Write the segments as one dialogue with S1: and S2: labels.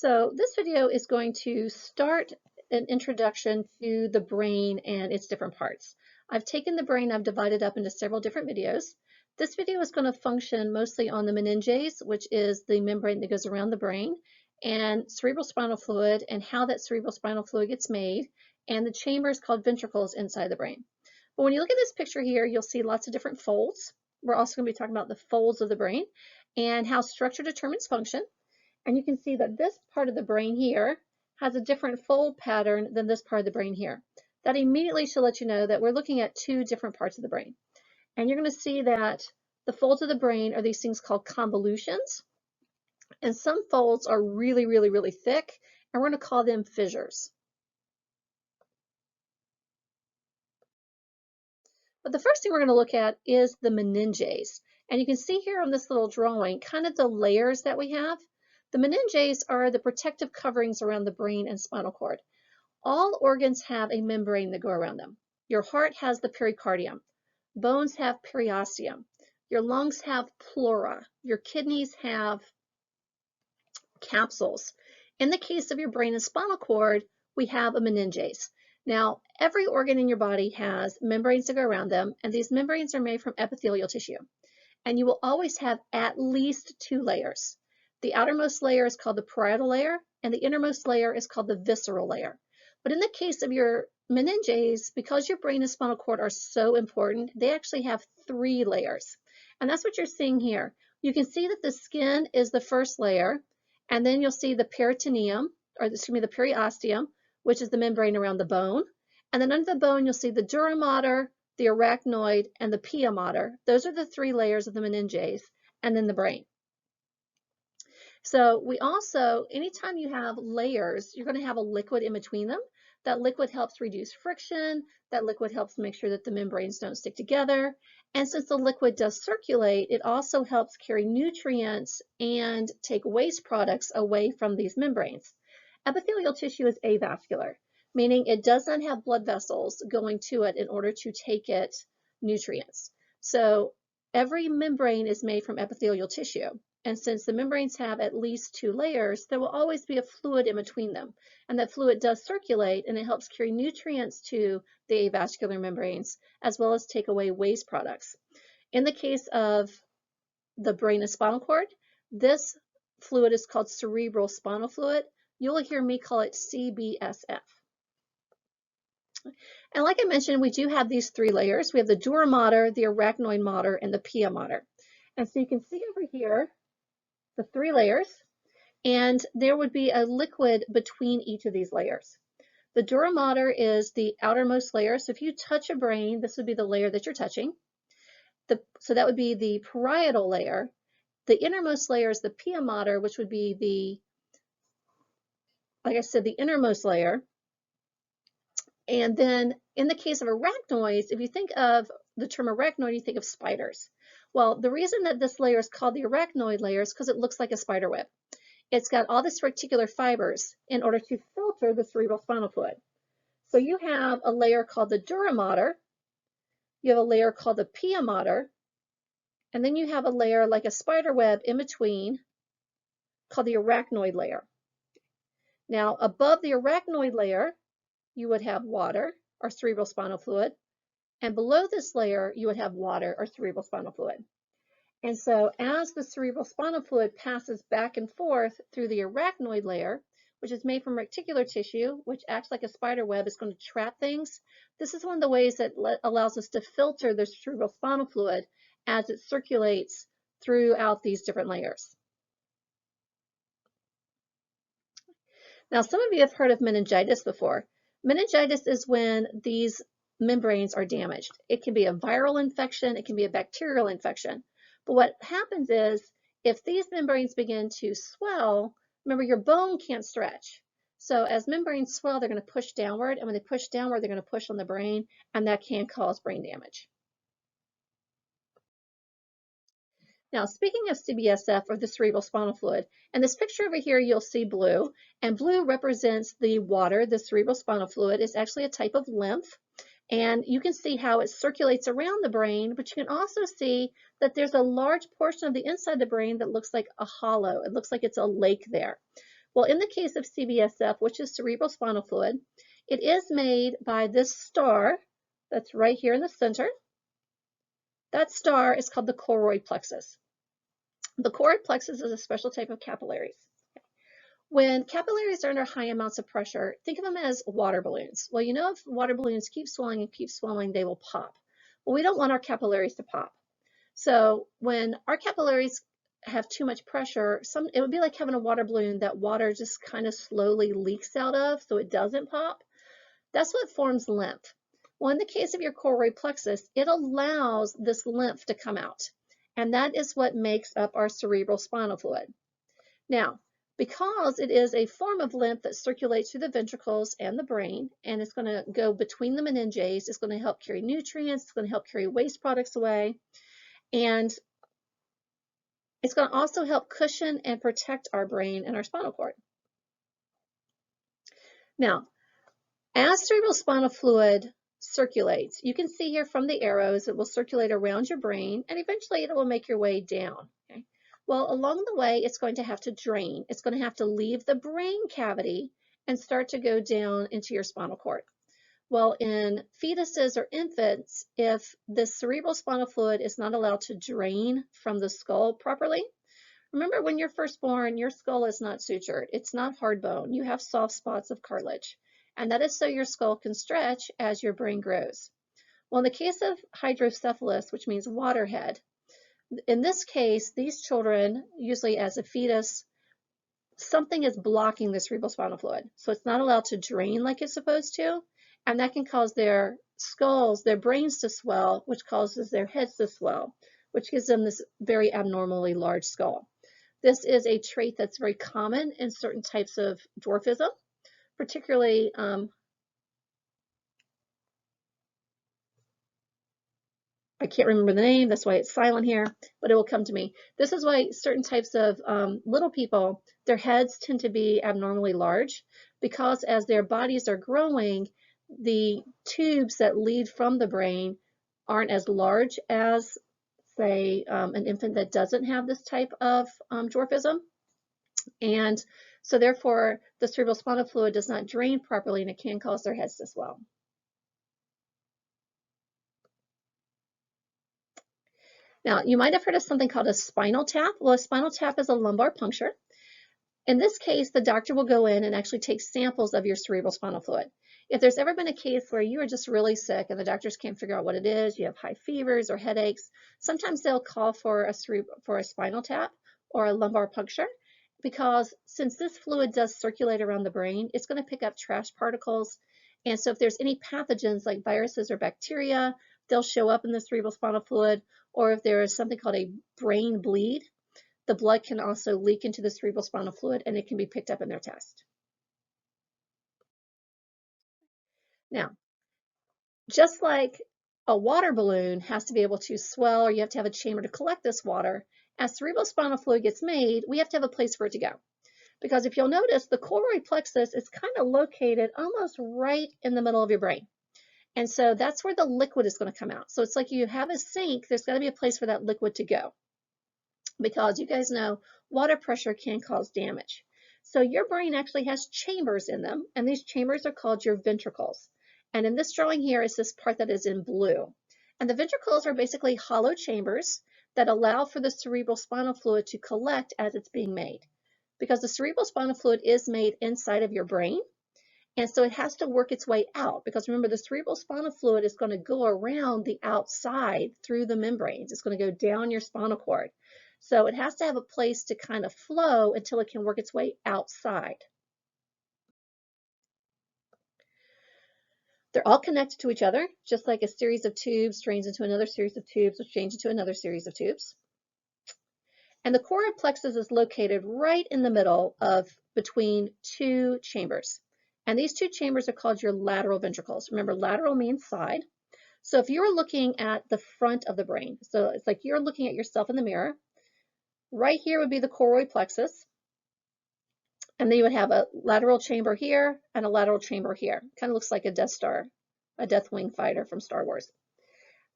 S1: So this video is going to start an introduction to the brain and its different parts. I've taken the brain, I've divided up into several different videos. This video is going to function mostly on the meninges, which is the membrane that goes around the brain, and cerebrospinal fluid and how that cerebrospinal fluid gets made, and the chambers called ventricles inside the brain. But when you look at this picture here, you'll see lots of different folds. We're also going to be talking about the folds of the brain and how structure determines function. And you can see that this part of the brain here has a different fold pattern than this part of the brain here. That immediately should let you know that we're looking at two different parts of the brain. And you're going to see that the folds of the brain are these things called convolutions. And some folds are really, really, really thick, and we're going to call them fissures. But the first thing we're going to look at is the meninges. And you can see here on this little drawing kind of the layers that we have. The meninges are the protective coverings around the brain and spinal cord. All organs have a membrane that go around them. Your heart has the pericardium. Bones have periosteum. Your lungs have pleura. Your kidneys have capsules. In the case of your brain and spinal cord, we have a meninges. Now, every organ in your body has membranes that go around them, and these membranes are made from epithelial tissue. And you will always have at least two layers. The outermost layer is called the parietal layer, and the innermost layer is called the visceral layer. But in the case of your meninges, because your brain and spinal cord are so important, they actually have three layers. And that's what you're seeing here. You can see that the skin is the first layer, and then you'll see the peritoneum, or excuse me, the periosteum, which is the membrane around the bone. And then under the bone, you'll see the dura mater, the arachnoid, and the pia mater. Those are the three layers of the meninges, and then the brain. So we also, anytime you have layers, you're going to have a liquid in between them. That liquid helps reduce friction. That liquid helps make sure that the membranes don't stick together. And since the liquid does circulate, it also helps carry nutrients and take waste products away from these membranes. Epithelial tissue is avascular, meaning it does not have blood vessels going to it in order to take it nutrients. So every membrane is made from epithelial tissue. And since the membranes have at least two layers, there will always be a fluid in between them. And that fluid does circulate, and it helps carry nutrients to the avascular membranes, as well as take away waste products. In the case of the brain and spinal cord, this fluid is called cerebral spinal fluid. You'll hear me call it CBSF. And like I mentioned, we do have these three layers. We have the dura mater, the arachnoid mater, and the pia mater. And so you can see over here the three layers, and there would be a liquid between each of these layers. The dura mater is the outermost layer. So if you touch a brain, this would be the layer that you're touching. So that would be the parietal layer. The innermost layer is the pia mater, which would be the, like I said, the innermost layer. And then in the case of arachnoids, if you think of the term arachnoid, you think of spiders. Well, the reason that this layer is called the arachnoid layer is because it looks like a spider web. It's got all this reticular fibers in order to filter the cerebral spinal fluid. So you have a layer called the dura mater, you have a layer called the pia mater, and then you have a layer like a spider web in between called the arachnoid layer. Now, above the arachnoid layer, you would have water or cerebral spinal fluid, and below this layer, you would have water or cerebral spinal fluid. And so as the cerebral spinal fluid passes back and forth through the arachnoid layer, which is made from reticular tissue, which acts like a spider web, is going to trap things. This is one of the ways that allows us to filter the cerebral spinal fluid as it circulates throughout these different layers. Now, some of you have heard of meningitis before. Meningitis is when these membranes are damaged. It can be a viral infection, it can be a bacterial infection. But what happens is, if these membranes begin to swell, remember your bone can't stretch. So as membranes swell, they're going to push downward, and when they push downward, they're going to push on the brain, and that can cause brain damage. Now, speaking of CBSF, or the cerebral spinal fluid, in this picture over here, you'll see blue, and blue represents the water. The cerebral spinal fluid is actually a type of lymph, and you can see how it circulates around the brain, but you can also see that there's a large portion of the inside of the brain that looks like a hollow. It looks like it's a lake there. Well, in the case of CBSF, which is cerebral spinal fluid, it is made by this star that's right here in the center. That star is called the choroid plexus. The choroid plexus is a special type of capillaries. When capillaries are under high amounts of pressure, think of them as water balloons. Well, you know, if water balloons keep swelling and keep swelling, they will pop. Well, we don't want our capillaries to pop. So when our capillaries have too much pressure, it would be like having a water balloon that water just kind of slowly leaks out of so it doesn't pop. That's what forms lymph. Well, in the case of your choroid plexus, it allows this lymph to come out. And that is what makes up our cerebral spinal fluid. Now, because it is a form of lymph that circulates through the ventricles and the brain, and it's going to go between the meninges, it's going to help carry nutrients, it's going to help carry waste products away, and it's going to also help cushion and protect our brain and our spinal cord. Now, as cerebral spinal fluid circulates, you can see here from the arrows, it will circulate around your brain, and eventually it will make your way down. Okay? Well, along the way, it's going to have to drain. It's going to have to leave the brain cavity and start to go down into your spinal cord. Well, in fetuses or infants, if the cerebral spinal fluid is not allowed to drain from the skull properly, remember when you're first born, your skull is not sutured. It's not hard bone. You have soft spots of cartilage. And that is so your skull can stretch as your brain grows. Well, in the case of hydrocephalus, which means waterhead, in this case, these children, usually as a fetus, something is blocking the cerebral spinal fluid. So it's not allowed to drain like it's supposed to. And that can cause their skulls, their brains to swell, which causes their heads to swell, which gives them this very abnormally large skull. This is a trait that's very common in certain types of dwarfism, particularly I can't remember the name, that's why it's silent here, but it will come to me. This is why certain types of little people, their heads tend to be abnormally large, because as their bodies are growing, the tubes that lead from the brain aren't as large as, say, an infant that doesn't have this type of dwarfism. And so therefore, the cerebral spinal fluid does not drain properly, and it can cause their heads to swell. Now, you might have heard of something called a spinal tap. Well, a spinal tap is a lumbar puncture. In this case, the doctor will go in and actually take samples of your cerebral spinal fluid. If there's ever been a case where you are just really sick and the doctors can't figure out what it is, you have high fevers or headaches, sometimes they'll call for a spinal tap or a lumbar puncture, because since this fluid does circulate around the brain, it's going to pick up trash particles. And so if there's any pathogens like viruses or bacteria, they'll show up in the cerebral spinal fluid. Or if there is something called a brain bleed, the blood can also leak into the cerebral spinal fluid and it can be picked up in their test. Now, just like a water balloon has to be able to swell, or you have to have a chamber to collect this water, as cerebral spinal fluid gets made, we have to have a place for it to go. Because if you'll notice, the choroid plexus is kind of located almost right in the middle of your brain. And so that's where the liquid is going to come out. So it's like you have a sink, there's got to be a place for that liquid to go. Because you guys know water pressure can cause damage. So your brain actually has chambers in them, and these chambers are called your ventricles. And in this drawing here is this part that is in blue. And the ventricles are basically hollow chambers that allow for the cerebral spinal fluid to collect as it's being made. Because the cerebral spinal fluid is made inside of your brain, and so it has to work its way out, because remember, the cerebral spinal fluid is going to go around the outside through the membranes. It's going to go down your spinal cord. So it has to have a place to kind of flow until it can work its way outside. They're all connected to each other, just like a series of tubes drains into another series of tubes, which drains into another series of tubes. And the choroid plexus is located right in the middle of between two chambers. And these two chambers are called your lateral ventricles. Remember, lateral means side. So if you're looking at the front of the brain, so it's like you're looking at yourself in the mirror, right here would be the choroid plexus. And then you would have a lateral chamber here and a lateral chamber here. Kind of looks like a Death Star, a Death Wing fighter from Star Wars.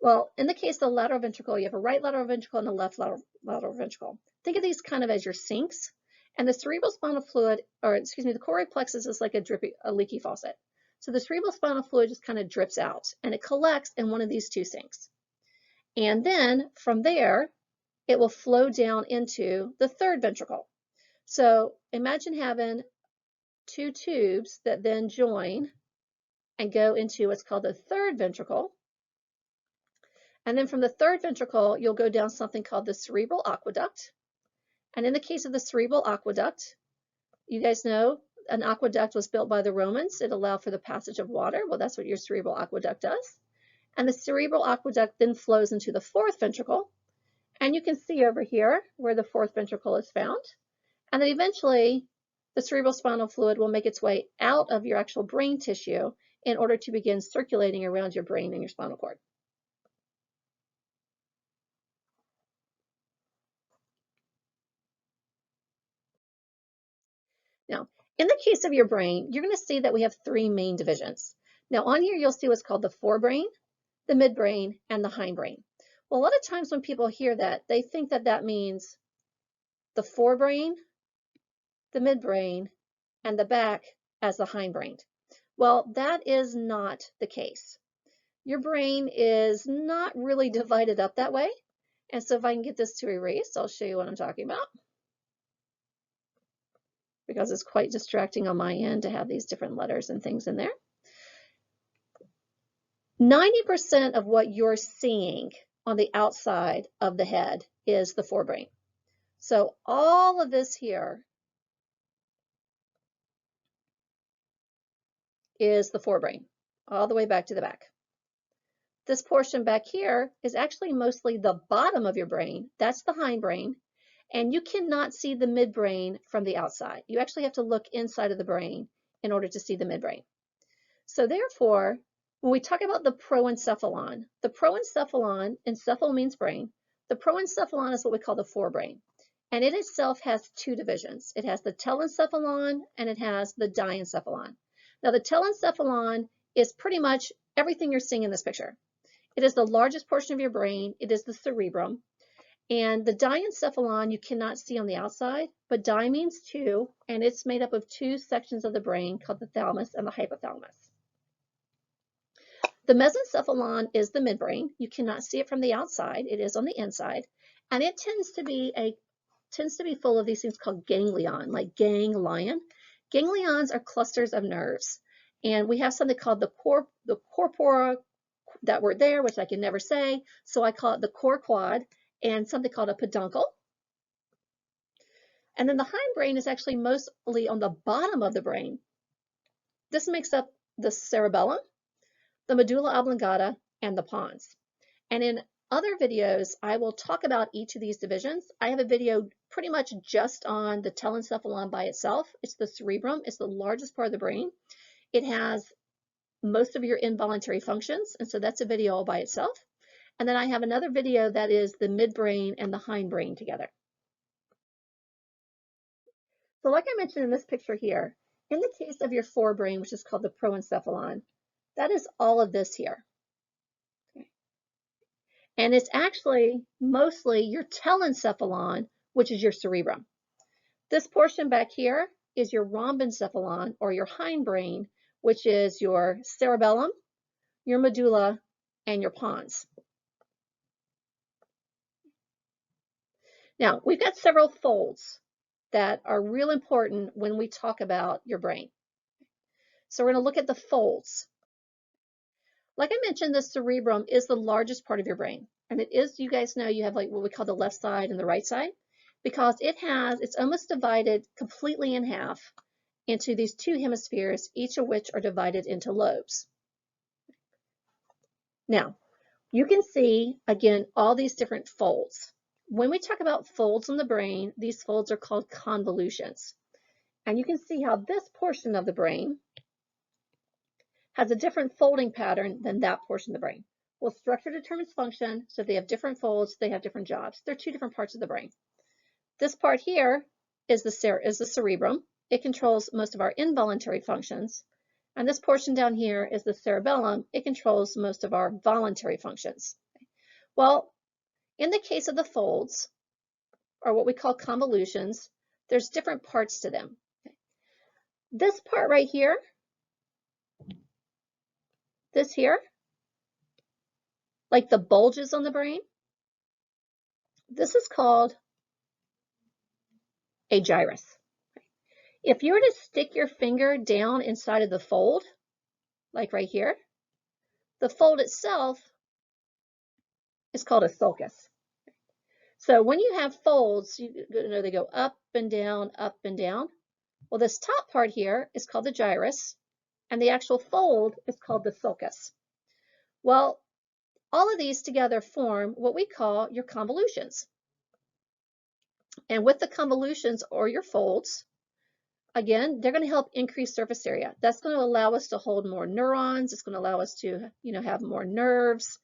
S1: Well, in the case of the lateral ventricle, you have a right lateral ventricle and a left lateral ventricle. Think of these kind of as your sinks. And the cerebrospinal fluid, or excuse me, the choroid plexus is like a leaky faucet. So the cerebrospinal fluid just kind of drips out and it collects in one of these two sinks. And then from there, it will flow down into the third ventricle. So imagine having two tubes that then join and go into what's called the third ventricle. And then from the third ventricle, you'll go down something called the cerebral aqueduct. And in the case of the cerebral aqueduct, you guys know an aqueduct was built by the Romans. It allowed for the passage of water. Well, that's what your cerebral aqueduct does. And the cerebral aqueduct then flows into the fourth ventricle. And you can see over here where the fourth ventricle is found. And then eventually, the cerebrospinal fluid will make its way out of your actual brain tissue in order to begin circulating around your brain and your spinal cord. Now, in the case of your brain, you're going to see that we have three main divisions. Now, on here, you'll see what's called the forebrain, the midbrain, and the hindbrain. Well, a lot of times when people hear that, they think that that means the forebrain, the midbrain, and the back as the hindbrain. Well, that is not the case. Your brain is not really divided up that way. And so if I can get this to erase, I'll show you what I'm talking about, because it's quite distracting on my end to have these different letters and things in there. 90% of what you're seeing on the outside of the head is the forebrain. So all of this here is the forebrain, all the way back to the back. This portion back here is actually mostly the bottom of your brain. That's the hindbrain. And you cannot see the midbrain from the outside. You actually have to look inside of the brain in order to see the midbrain. So therefore, when we talk about the proencephalon, encephal means brain, the proencephalon is what we call the forebrain. And it itself has two divisions. It has the telencephalon and it has the diencephalon. Now the telencephalon is pretty much everything you're seeing in this picture. It is the largest portion of your brain. It is the cerebrum. And the diencephalon you cannot see on the outside, but di means two, and it's made up of two sections of the brain called the thalamus and the hypothalamus. The mesencephalon is the midbrain. You cannot see it from the outside. It is on the inside, and it tends to be full of these things called ganglion, like ganglion. Ganglions are clusters of nerves, and we have something called the corpora, that word there, which I can never say, so I call it the core quad, and something called a peduncle. And then the hindbrain is actually mostly on the bottom of the brain. This makes up the cerebellum, the medulla oblongata, and the pons. And in other videos, I will talk about each of these divisions. I have a video pretty much just on the telencephalon by itself. It's the cerebrum. It's the largest part of the brain. It has most of your involuntary functions, and so that's a video all by itself. And then I have another video that is the midbrain and the hindbrain together. So like I mentioned in this picture here, in the case of your forebrain, which is called the proencephalon, that is all of this here. Okay. And it's actually mostly your telencephalon, which is your cerebrum. This portion back here is your rhombencephalon, or your hindbrain, which is your cerebellum, your medulla, and your pons. Now, we've got several folds that are real important when we talk about your brain. So we're going to look at the folds. Like I mentioned, the cerebrum is the largest part of your brain. And it is, you guys know, you have like what we call the left side and the right side, because it's almost divided completely in half into these two hemispheres, each of which are divided into lobes. Now, you can see, again, all these different folds. When we talk about folds in the brain, these folds are called convolutions. And you can see how this portion of the brain has a different folding pattern than that portion of the brain. Well, structure determines function, so if they have different folds, they have different jobs. They're two different parts of the brain. This part here is the cerebrum. It controls most of our involuntary functions. And this portion down here is the cerebellum. It controls most of our voluntary functions. Well, in the case of the folds, or what we call convolutions, there's different parts to them. This part right here, this here, like the bulges on the brain, this is called a gyrus. If you were to stick your finger down inside of the fold, like right here, the fold itself is called a sulcus. So when you have folds, you know they go up and down, up and down. Well, this top part here is called the gyrus, and the actual fold is called the sulcus. Well, all of these together form what we call your convolutions. And with the convolutions or your folds, again, they're going to help increase surface area. That's going to allow us to hold more neurons. It's going to allow us to, have more nerves.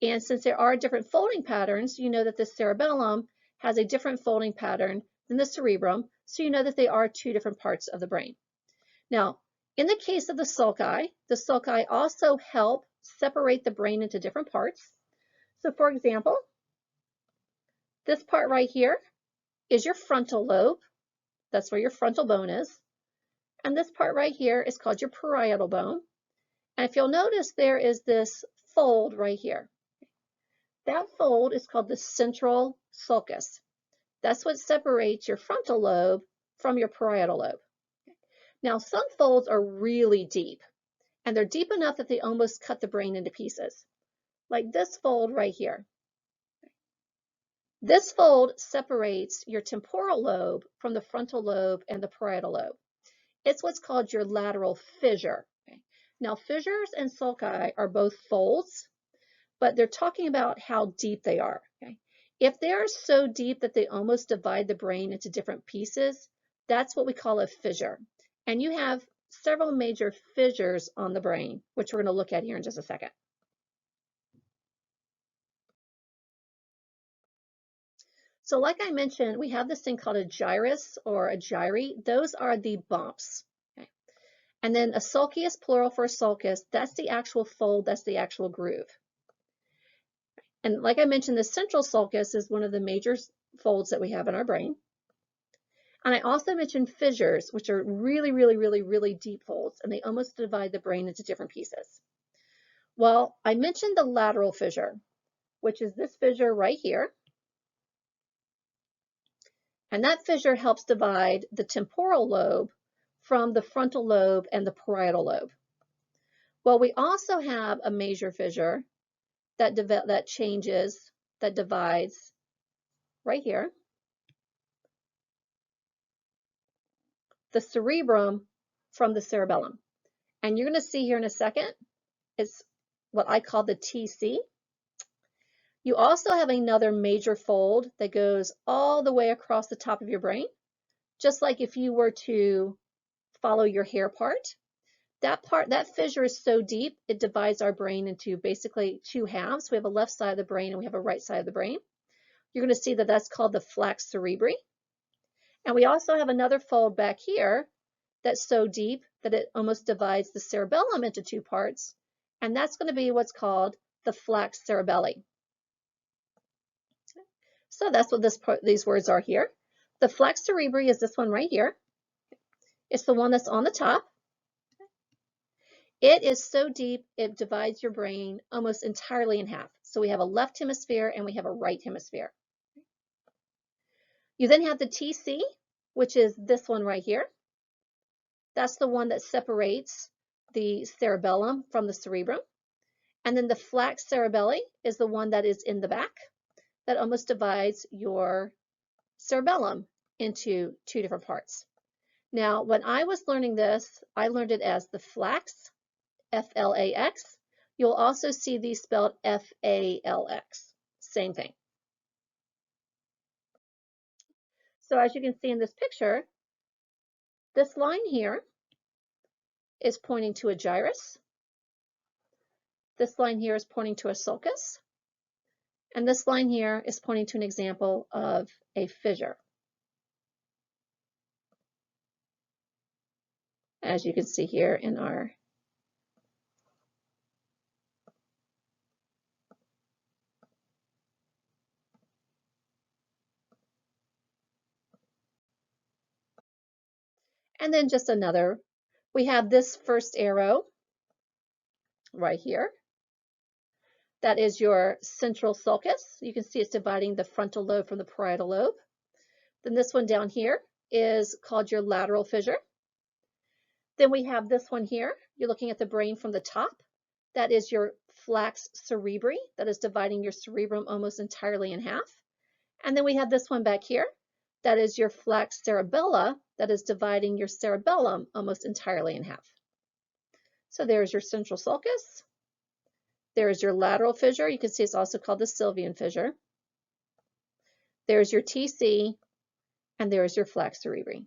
S1: And since there are different folding patterns, you know that the cerebellum has a different folding pattern than the cerebrum. So you know that they are two different parts of the brain. Now, in the case of the sulci also help separate the brain into different parts. So for example, this part right here is your frontal lobe. That's where your frontal bone is. And this part right here is called your parietal bone. And if you'll notice, there is this fold right here. That fold is called the central sulcus. That's what separates your frontal lobe from your parietal lobe. Now, some folds are really deep, and they're deep enough that they almost cut the brain into pieces, like this fold right here. This fold separates your temporal lobe from the frontal lobe and the parietal lobe. It's what's called your lateral fissure. Now, fissures and sulci are both folds, but they're talking about how deep they are. If they're so deep that they almost divide the brain into different pieces, that's what we call a fissure. And you have several major fissures on the brain, which we're going to look at here in just a second. So like I mentioned, we have this thing called a gyrus or a gyri. Those are the bumps. And then a sulcus, plural for a sulcus, that's the actual fold, that's the actual groove. And like I mentioned, the central sulcus is one of the major folds that we have in our brain. And I also mentioned fissures, which are really, really, really, really deep folds, and they almost divide the brain into different pieces. Well, I mentioned the lateral fissure, which is this fissure right here. And that fissure helps divide the temporal lobe from the frontal lobe and the parietal lobe. Well, we also have a major fissure that divides right here, the cerebrum from the cerebellum. And you're going to see here in a second, it's what I call the TC. You also have another major fold that goes all the way across the top of your brain, just like if you were to follow your hair part. That fissure is so deep, it divides our brain into basically two halves. We have a left side of the brain and we have a right side of the brain. You're going to see that that's called the flux cerebri. And we also have another fold back here that's so deep that it almost divides the cerebellum into two parts. And that's going to be what's called the flux cerebelli. So that's what these words are here. The flux cerebri is this one right here. It's the one that's on the top. It is so deep, it divides your brain almost entirely in half. So we have a left hemisphere and we have a right hemisphere. You then have the TC, which is this one right here. That's the one that separates the cerebellum from the cerebrum. And then the flux cerebelli is the one that is in the back that almost divides your cerebellum into two different parts. Now, when I was learning this, I learned it as the flax, F-L-A-X. You'll also see these spelled F-A-L-X. Same thing. So as you can see in this picture, this line here is pointing to a gyrus. This line here is pointing to a sulcus. And this line here is pointing to an example of a fissure. As you can see here in our And then just another, we have this first arrow right here. That is your central sulcus. You can see it's dividing the frontal lobe from the parietal lobe. Then this one down here is called your lateral fissure. Then we have this one here. You're looking at the brain from the top. That is your flux cerebri. That is dividing your cerebrum almost entirely in half. And then we have this one back here. That is your flux cerebella. That is dividing your cerebellum almost entirely in half. So there's your central sulcus. There is your lateral fissure. You can see it's also called the Sylvian fissure. There's your TC, and there's your flux cerebri.